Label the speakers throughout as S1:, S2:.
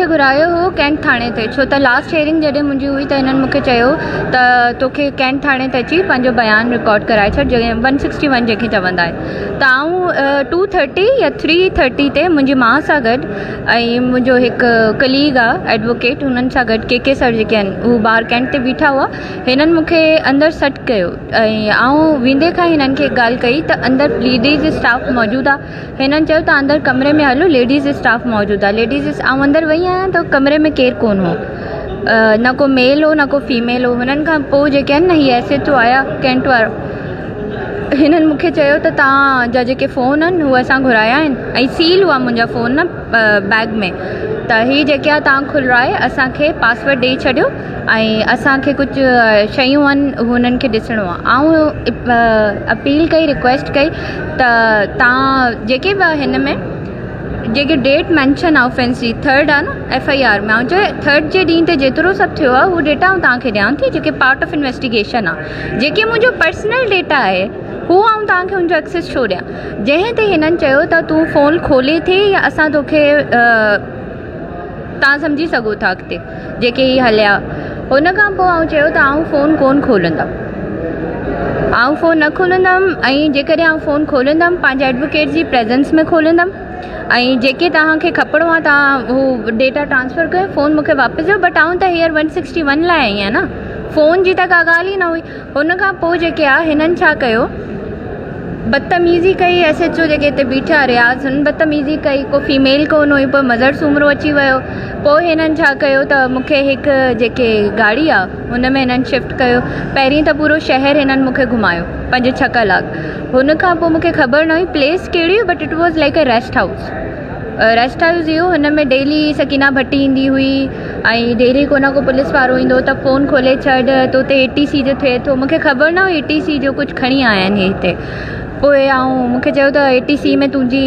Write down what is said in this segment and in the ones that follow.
S1: घुरायो हो कैंट थाणे ते, छो त लास्ट हियरिंग जॾहिं मुंहिंजी हुई त हिननि मूंखे चयो त तोखे कैंट थाणे ते अची पंहिंजो बयानु रिकॉर्ड कराए छॾ, जॻह 161 जंहिंखे चवंदा आहिनि। त आऊं 2:30 या 3:30 ते मुंहिंजी माउ सां गॾु ऐं मुंहिंजो हिकु कलीग आहे एडवोकेट, हुननि सां गॾु के सर जेके आहिनि उहे ॿाहिरि कैंट ते बीठा हुआ। हिननि मूंखे अंदरि सॾु कयो ऐं आऊं वेंदे खां हिननि खे ॻाल्हि कई त अंदरि लेडीज़ स्टाफ मौजूदु आहे। हिननि चयो त अंदरि कमरे में हलो, लेडीज़ स्टाफ मौजूदु आहे। लेडीज़ आऊं अंदरि वई आहियां त कमरे में केरु कोन हो, न को मेल हो न को फीमेल हो। हुननि खां पोइ जेके आहिनि न, हीअ एस एच ओ आया कैंट वारो, हिननि मूंखे चयो त तव्हांजा जेके फ़ोन आहिनि उहे असां घुराया आहिनि ऐं सील हुआ मुंहिंजा फ़ोन न बैग में, त हीअ जेके आहे तव्हां खुलाए असांखे पासवर्ड ॾेई छॾियो ऐं असांखे कुझु शयूं आहिनि हुननि खे ॾिसणो आहे। ऐं अपील कई, रिक्वेस्ट कई त तव्हां जेके बि हिन में जेके डेट मैंशन आहे ऑफेंस जी 3rd आहे न FIR में, ऐं चयो 3rd जे ॾींहं ते जेतिरो सभु थियो आहे उहो डेटा आऊं तव्हांखे ॾियां थी, जेके पार्ट ऑफ इन्वेस्टिगेशन आहे। जेके मुंहिंजो पर्सनल डेटा आहे हू आऊं तव्हांखे हुनजो एक्सेस छो ॾियां। जंहिं ते हिननि चयो त तूं फ़ोन खोले थी या असां तोखे तव्हां सम्झी सघो था अॻिते जेके ही हलिया। हुन खां पोइ आऊं चयो त आऊं फ़ोन कोन खोलंदमि, आऊं फ़ोन न खोलंदमि ऐं जेकॾहिं आऊं फ़ोन खोलंदमि पंहिंजे एडवोकेट जी प्रेजेंस में खोलंदमि ऐं जेके तव्हांखे खपणो आहे तव्हां हू डेटा ट्रांसफ़र कयो, फ़ोन मूंखे वापसि ॾियो। बट आऊं त हींअर 161 लाइ आई आहियां न, फ़ोन जी त का ॻाल्हि ई न हुई। हुन खां पोइ जेके आहे हिननि छा कयो, बदतमीज़ी कई। SHO जेके हिते बीठा रियाज़, हुननि बदतमीज़ी कई, को फीमेल कोन हुई, पोइ मज़र सूमरो अची वियो। पोइ हिननि छा कयो त मूंखे हिकु जेके गाड़ी आहे हुन में हिननि शिफ्ट कयो। पहिरीं त पूरो शहर हिननि मूंखे घुमायो 5-6 कलाक। हुन खां पोइ मूंखे ख़बर न हुई प्लेस कहिड़ी हुई, but it was like a rest house. Rest house इहो, हिन में डेली सकीना भट्टी ईंदी हुई ऐं डेली को न को पुलिस वारो ईंदो त फ़ोन खोले छॾ, त हुते ATC जो थिए थो। मूंखे ख़बर न हुई ATC जो कुझु खणी आया आहिनि हिते। पोइ ऐं मूंखे चयो त ATC में तुंहिंजी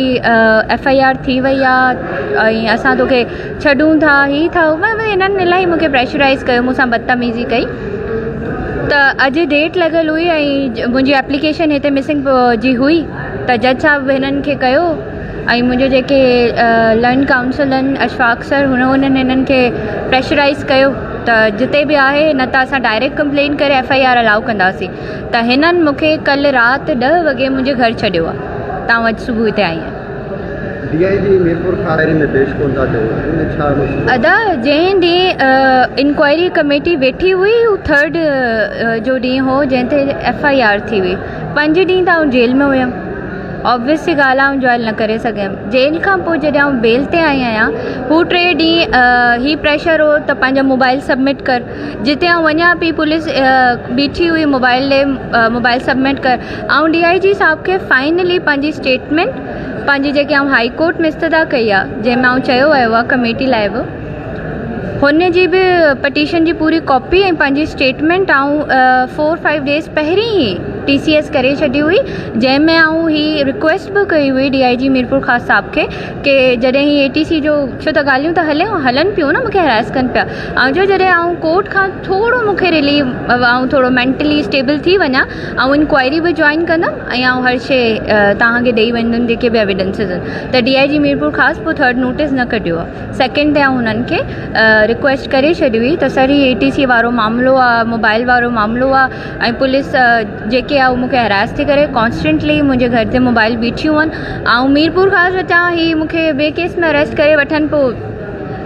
S1: FIR थी वई आहे ऐं असां तोखे छॾूं था, हीअ था। हिननि इलाही मूंखे प्रेशराइज़ कयो, मूंसां बदतमीज़ी कई। त अॼु डेट लॻल हुई ऐं मुंहिंजी एप्लीकेशन हिते मिसिंग जी हुई, त जज साहब हिननि खे कयो ऐं मुंहिंजो जेके लर्न काउंसिल आहिनि अशफाक सर, हुननि हिननि खे प्रेशराइज़ कयो त जिते बि आहे न त असां डायरेक्ट कंप्लेन करे FIR अलाउ कंदासीं। त हिननि मूंखे कल्ह राति 10 वॻे मुंहिंजे घर छॾियो आहे, तव्हां अॼु सुबुह हिते आई आहियां।
S2: DIG मीरपुर खां निर्देश कोन था ॾियो
S1: अदा, जंहिं ॾींहुं इंक्वायरी कमेटी वेठी हुई हू 3rd जो ॾींहुं हो जंहिं ते FIR थी हुई। 5 ॾींहं त आउं जेल में हुयमि। ऑब्वियस सी ॻाल्हि आहे, जॉइन न करे सघियमि। जेल खां पोइ जॾहिं आउं बेल ते आई आहियां, हू 3 ॾींहं ही प्रेशर हो त पंहिंजा मोबाइल सबमिट कर। जिते आउं वञा पई पुलिस बीठी हुई, मोबाइल ॾे मोबाइल सबमिट कर। ऐं DIG साहब खे फाइनली पंहिंजी स्टेटमेंट, पंहिंजी जेके आउं हाई कोर्ट में इस्तदा कई आहे, जंहिंमें आउं चयो वियो आहे कमेटी लाइ बि, हुन जी बि पटिशन जी पूरी कॉपी ऐं पंहिंजी स्टेटमेंट आउं 4-5 डेज़ पहिरीं ई TCS करे छॾी हुई, जंहिंमें आउं ही रिक्वेस्ट बि कई हुई DIG मीरपुर ख़ास साहब खे कि जॾहिं ही ATC जो, छो त ॻाल्हियूं त हलनि पियूं न, मूंखे हैरेस कनि पिया। ऐं जो जॾहिं आउं कोर्ट खां थोरो मूंखे रिलीव, ऐं थोरो मेंटली स्टेबल थी वञा, ऐं इंक्वायरी बि जॉइन कंदमि ऐं आउं हर शइ तव्हांखे ॾेई वेंदमि जेके बि एविडेंसिस आहिनि। त DIG मीरपुर ख़ासि पोइ 3rd नोटिस न कढियो आहे। 2nd ते आउं हुननि खे रिक्वेस्ट करे छॾी हुई त सर ही ATC वारो मामिलो आहे, मोबाइल वारो मामिलो आहे ऐं पुलिस जेके आहे उहो मूंखे हैरास थी करे। कॉन्स्टेंटली मुंहिंजे घर ते मोबाइल बीठियूं आहिनि। ऐं मीरपुर ख़ासि अचां ही मूंखे ॿिए केस में अरेस्ट करे वठनि, पोइ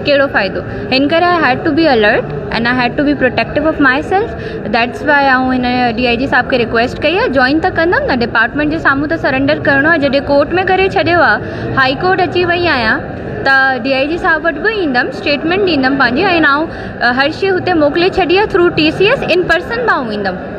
S1: कहिड़ो फ़ाइदो। हिन करे I had to be alert and I had to be protective of my self. That's why आऊं हिन DIG साहब खे रिक्वेस्ट कई आहे। जॉइन त कंदमि न, डिपार्टमेंट जे साम्हूं त सरेंडर करिणो आहे। जॾहिं कोर्ट में करे छॾियो आहे, हाई कोर्ट अची वई आहियां, त DIG साहब वटि बि ईंदमि, स्टेटमेंट ॾींदमि पंहिंजी, ऐं आउं हर शइ हुते मोकिले छॾी आहे थ्रू TCS। इन पर्सन बि आउं ईंदमि।